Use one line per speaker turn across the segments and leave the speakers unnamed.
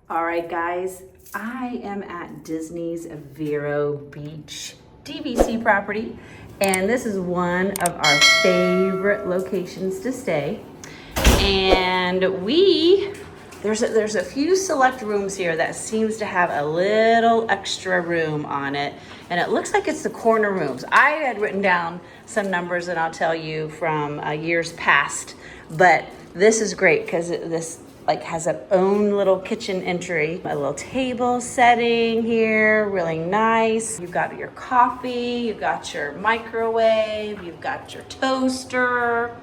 All right, guys, I am at Disney's Vero Beach DVC property, and this is one of our favorite locations to stay. And there's a few select rooms here that seems to have a little extra room on it, and it looks like it's the corner rooms. I had written down some numbers, and I'll tell you from years past, but this is great because this has its own little kitchen entry, a little table setting here, really nice. You've got your coffee, you've got your microwave, you've got your toaster,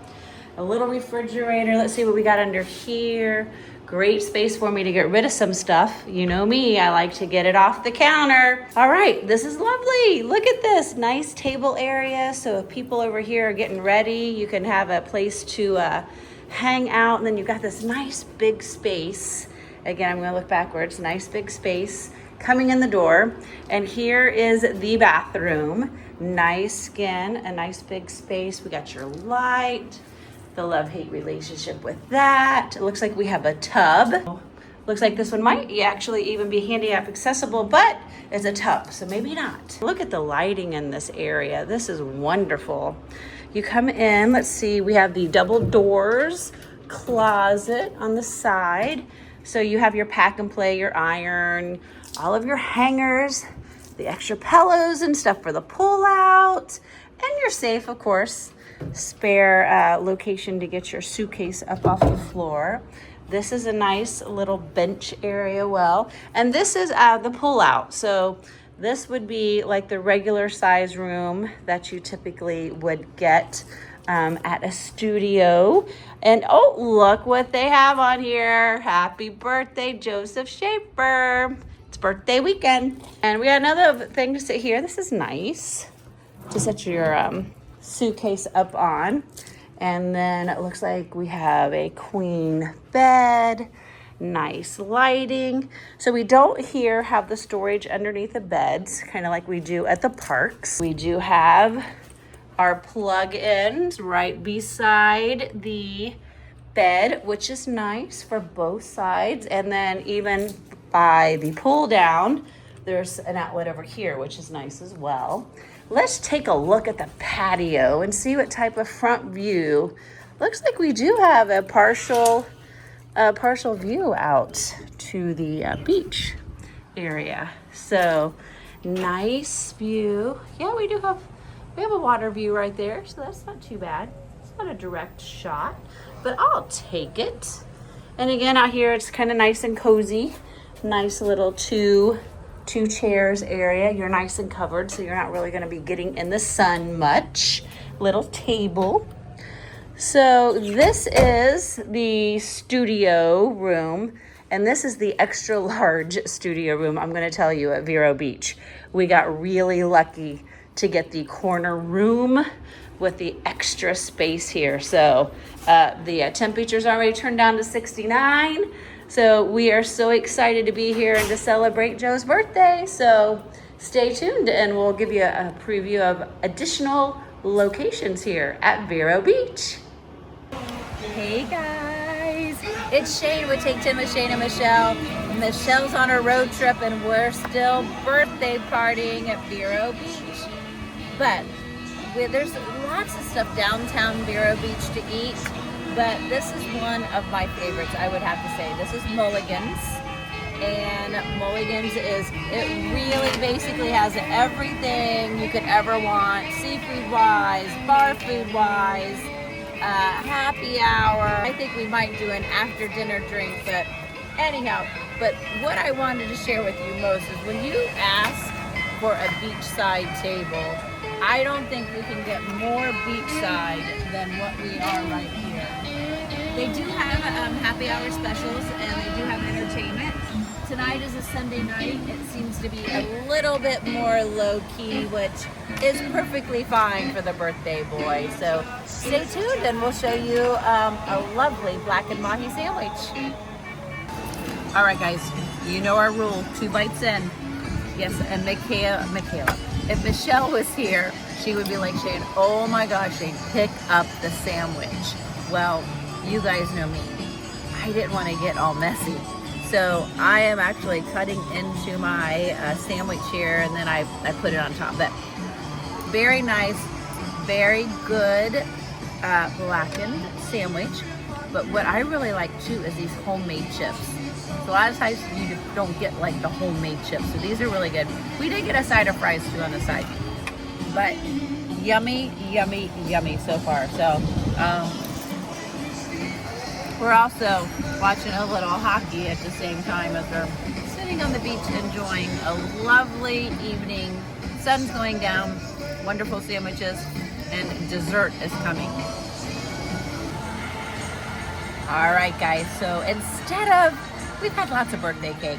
a little refrigerator. Let's see what we got under here. Great space for me to get rid of some stuff. You know me, I like to get it off the counter. All right, this is lovely. Look at this nice table area. So if people over here are getting ready, you can have a place to hang out. And then you've got this nice big space. Again, I'm gonna look backwards. Nice big space coming in the door. And here is the bathroom. Nice, again, a nice big space. We got your light. The love-hate relationship with that. It looks like we have a tub. Looks like this one might actually even be handicap accessible, but it's a tub, so maybe not. Look at the lighting in this area. This is wonderful. You come in, let's see, we have the double doors, closet on the side. So you have your pack and play, your iron, all of your hangers, the extra pillows and stuff for the pull out, and your safe, of course. Spare location to get your suitcase up off the floor. This is a nice little bench area, and this is the pull out. So this would be like the regular size room that you typically would get at a studio. And oh, look what they have on here. Happy birthday, Joseph Schaefer. It's birthday weekend. And we got another thing to sit here. This is nice to set your suitcase up on. And then it looks like we have a queen bed, nice lighting. So we don't here have the storage underneath the beds, kind of like we do at the parks. We do have our plug-ins right beside the bed, which is nice for both sides. And then even by the pull down, there's an outlet over here, which is nice as well. Let's take a look at the patio and see what type of front view. Looks like we do have a partial view out to the beach area. So nice view. Yeah, we have a water view right there, so that's not too bad. It's not a direct shot, but I'll take it. And again, out here, it's kind of nice and cozy. Nice little two chairs area. You're nice and covered, so you're not really going to be getting in the sun much. Little table. So this is the studio room, and this is the extra large studio room, I'm going to tell you, at Vero Beach. We got really lucky to get the corner room with the extra space here. So the temperature's already turned down to 69. So we are so excited to be here and to celebrate Joe's birthday. So stay tuned and we'll give you a preview of additional locations here at Vero Beach.
Hey guys, it's Shane with Take 10 with Shane and Michelle. Michelle's on a road trip and we're still birthday partying at Vero Beach. But there's lots of stuff downtown Vero Beach to eat. But this is one of my favorites, I would have to say. This is Mulligan's. And Mulligan's it really basically has everything you could ever want, seafood-wise, bar food-wise, happy hour. I think we might do an after-dinner drink, but anyhow. But what I wanted to share with you most is when you ask for a beachside table, I don't think we can get more beachside than what we are right here. They do have happy hour specials and they do have entertainment. Tonight is a Sunday night. It seems to be a little bit more low-key, which is perfectly fine for the birthday boy. So stay tuned and we'll show you a lovely blackened mahi sandwich. All right, guys, you know our rule, 2 bites in. Yes, and Michaela. If Michelle was here, she would be like, Shane, oh my gosh, Shane, pick up the sandwich. Well, you guys know me. I didn't want to get all messy. So I am actually cutting into my sandwich here, and then I put it on top. But very nice, very good blackened sandwich. But what I really like too is these homemade chips. So a lot of times you don't get like the homemade chips. So these are really good. We did get a side of fries too on the side. But yummy, yummy, yummy so far. So we're also watching a little hockey at the same time as we're sitting on the beach enjoying a lovely evening. Sun's going down, wonderful sandwiches, and dessert is coming. All right, guys, so we've had lots of birthday cake,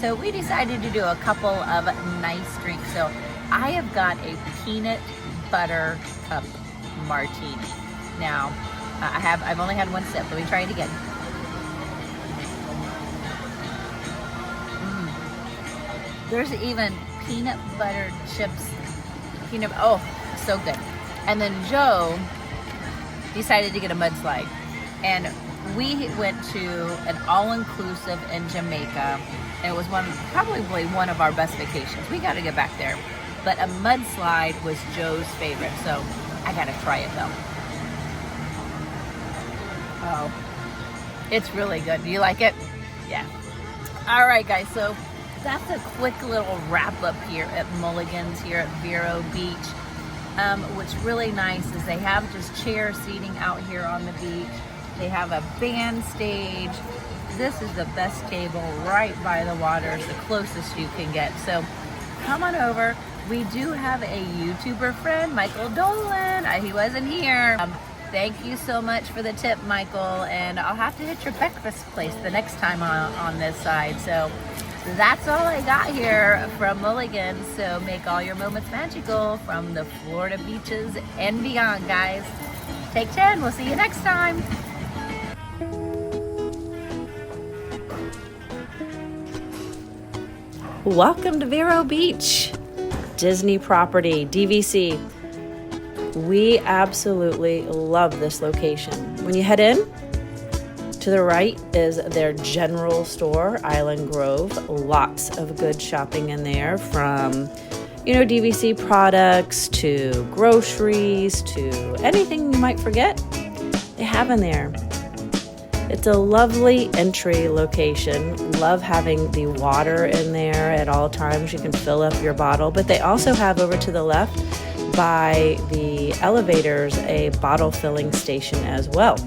so we decided to do a couple of nice drinks. So I have got a peanut butter cup martini. Now, I've only had one sip. Let me try it again. There's even peanut butter chips. Oh, so good. And then Joe decided to get a mudslide. And we went to an all-inclusive in Jamaica. And it was probably one of our best vacations. We got to get back there. But a mudslide was Joe's favorite. So I got to try it though. Oh, it's really good. Do you like it? Yeah. All right, guys. So that's a quick little wrap up here at Mulligan's here at Vero Beach. What's really nice is they have just chair seating out here on the beach. They have a band stage. This is the best table right by the water. It's the closest you can get. So come on over. We do have a YouTuber friend, Michael Dolan. He wasn't here. Thank you so much for the tip, Michael. And I'll have to hit your breakfast place the next time on this side. So that's all I got here from Mulligan. So make all your moments magical from the Florida beaches and beyond, guys. Take 10. We'll see you next time.
Welcome to Vero Beach, Disney property, DVC. We absolutely love this location. When you head in, to the right is their general store, Island Grove. Lots of good shopping in there, from, DVC products to groceries to anything you might forget, they have in there. It's a lovely entry location. Love having the water in there at all times. You can fill up your bottle, but they also have over to the left by the elevators a bottle filling station as well.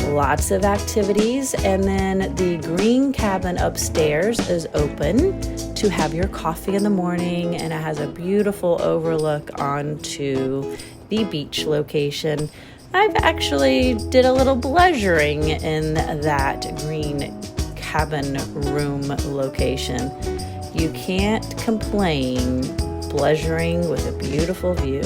Lots of activities, and then the green cabin upstairs is open to have your coffee in the morning, and it has a beautiful overlook onto the beach location. I've actually did a little pleasuring in that green cabin room location. You can't complain pleasuring with a beautiful view.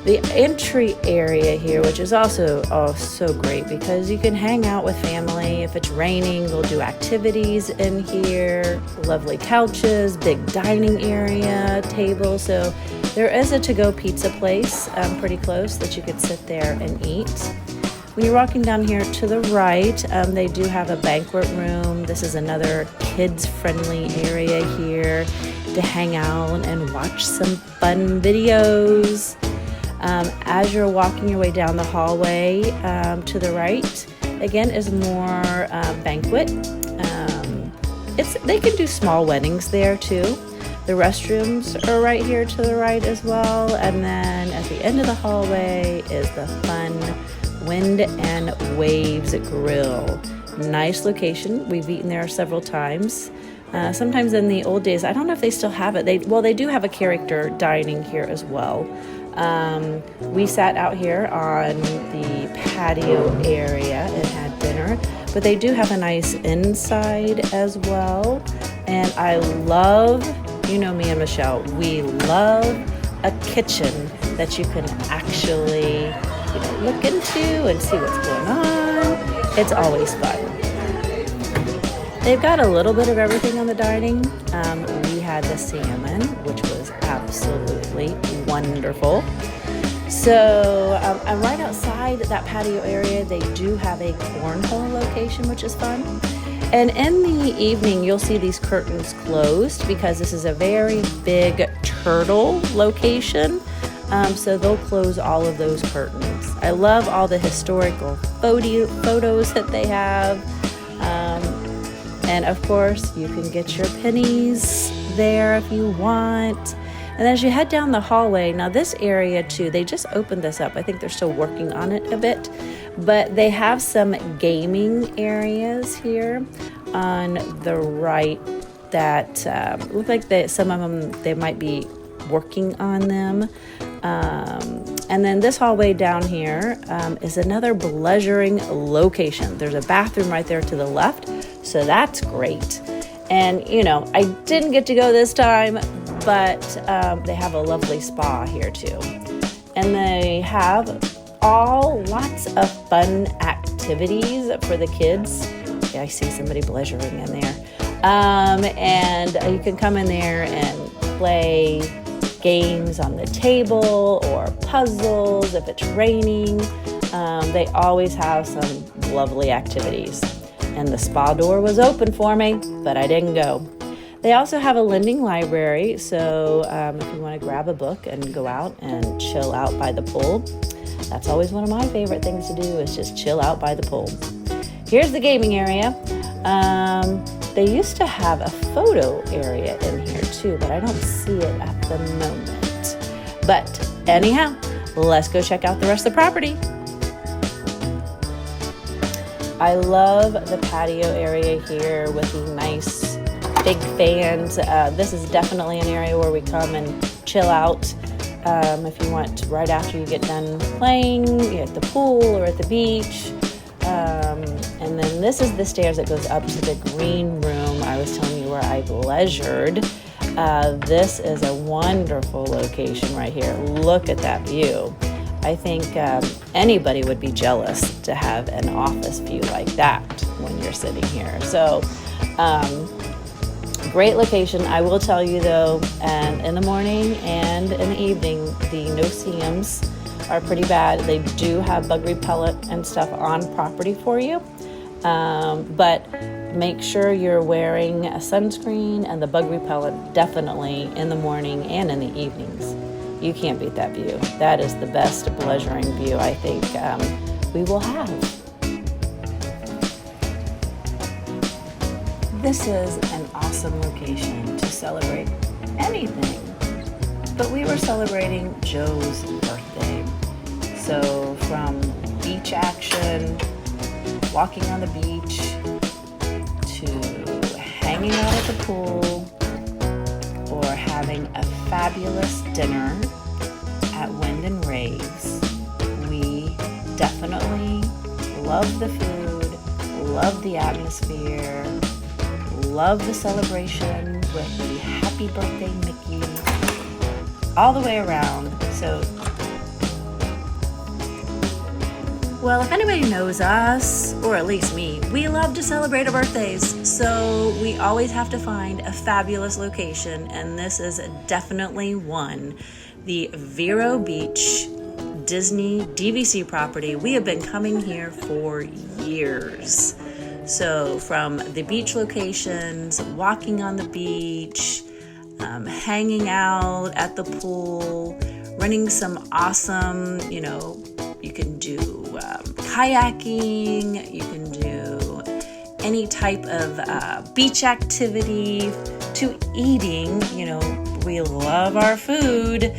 The entry area here, which is also so great because you can hang out with family. If it's raining, they'll do activities in here. Lovely couches, big dining area, table. So there is a to-go pizza place pretty close that you could sit there and eat. When you're walking down here to the right, they do have a banquet room. This is another kids-friendly area here to hang out and watch some fun videos. As you're walking your way down the hallway to the right, again is more banquet. They can do small weddings there too. The restrooms are right here to the right as well. And then at the end of the hallway is the fun Wind and Waves Grill. Nice location. We've eaten there several times. Sometimes in the old days, I don't know if they still have it. They do have a character dining here as well. We sat out here on the patio area and had dinner, but they do have a nice inside as well. And I love, me and Michelle, we love a kitchen that you can actually look into and see what's going on. It's always fun. They've got a little bit of everything on the dining. We had the salmon, which was absolutely wonderful. So I'm right outside that patio area. They do have a cornhole location, which is fun. And in the evening, you'll see these curtains closed because this is a very big turtle location. So they'll close all of those curtains. I love all the historical photos that they have. And of course, you can get your pennies there if you want. And as you head down the hallway, now this area too, they just opened this up. I think they're still working on it a bit, but they have some gaming areas here on the right that look like some of them, they might be working on them. And then this hallway down here is another pleasuring location. There's a bathroom right there to the left, so that's great. And you know, I didn't get to go this time, but they have a lovely spa here too. And they have lots of fun activities for the kids. Yeah, I see somebody pleasuring in there. And you can come in there and play games on the table or puzzles if it's raining. They always have some lovely activities. And the spa door was open for me, but I didn't go. They also have a lending library, so if you want to grab a book and go out and chill out by the pool, that's always one of my favorite things to do, is just chill out by the pool. Here's the gaming area. They used to have a photo area in here too, but I don't see it at the moment. But anyhow, let's go check out the rest of the property. I love the patio area here with the nice big fans. This is definitely an area where we come and chill out. If you want, right after you get done playing at the pool or at the beach. And then this is the stairs that goes up to the green room I was telling you where I leisured. This is a wonderful location right here. Look at that view. I think anybody would be jealous to have an office view like that when you're sitting here. So great location. I will tell you though, and in the morning and in the evening, the no-see-ums are pretty bad. They do have bug repellent and stuff on property for you, but make sure you're wearing a sunscreen and the bug repellent definitely in the morning and in the evenings. You can't beat that view. That is the best pleasuring view I think we will have. This is an awesome location to celebrate anything, but we were celebrating Joe's birthday. So from beach action, walking on the beach, to hanging out at the pool, or having a fabulous dinner at Wind and Raves. We definitely love the food, love the atmosphere, love the celebration with the happy birthday Mickey all the way around. So, well, if anybody knows us, or at least me, we love to celebrate our birthdays. So we always have to find a fabulous location, and this is definitely one. The Vero Beach Disney DVC property. We have been coming here for years. So from the beach locations, walking on the beach, hanging out at the pool, running some awesome, you can do kayaking, you can do any type of beach activity, to eating. We love our food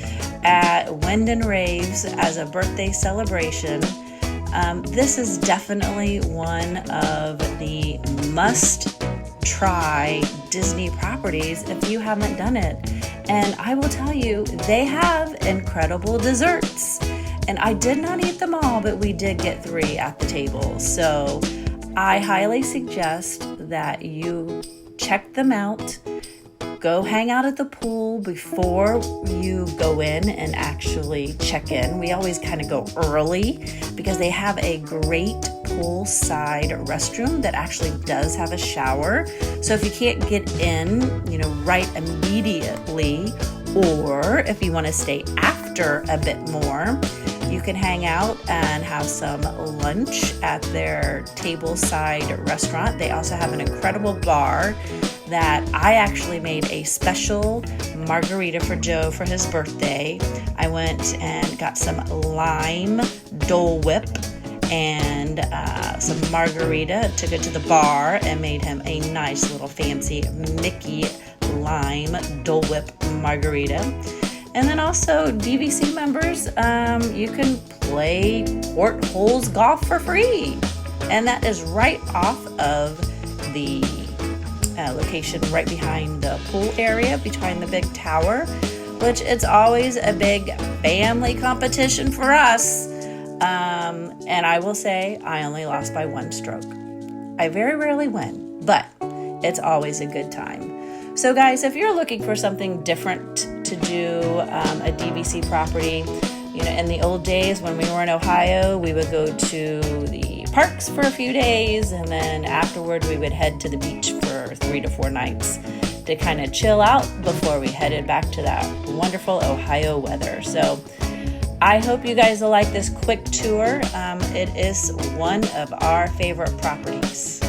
at Wind and Raves as a birthday celebration. This is definitely one of the must-try Disney properties if you haven't done it. And I will tell you, they have incredible desserts. And I did not eat them all, but we did get 3 at the table. So I highly suggest that you check them out. Go hang out at the pool before you go in and actually check in. We always kind of go early because they have a great poolside restroom that actually does have a shower. So if you can't get in, right immediately, or if you want to stay after a bit more, You can hang out and have some lunch at their tableside restaurant. They also have an incredible bar that I actually made a special margarita for Joe for his birthday. I went and got some lime Dole Whip and some margarita, took it to the bar and made him a nice little fancy Mickey lime Dole Whip margarita. And then also DVC members, you can play Portholes Golf for free. And that is right off of the location right behind the pool area, behind the big tower, which it's always a big family competition for us. And I will say I only lost by 1 stroke. I very rarely win, but it's always a good time. So guys, if you're looking for something different to do, a DVC property, you know, in the old days when we were in Ohio, we would go to the parks for a few days, and then afterward we would head to the beach for 3 to 4 nights to kind of chill out before we headed back to that wonderful Ohio weather. So I hope you guys will like this quick tour. It is one of our favorite properties.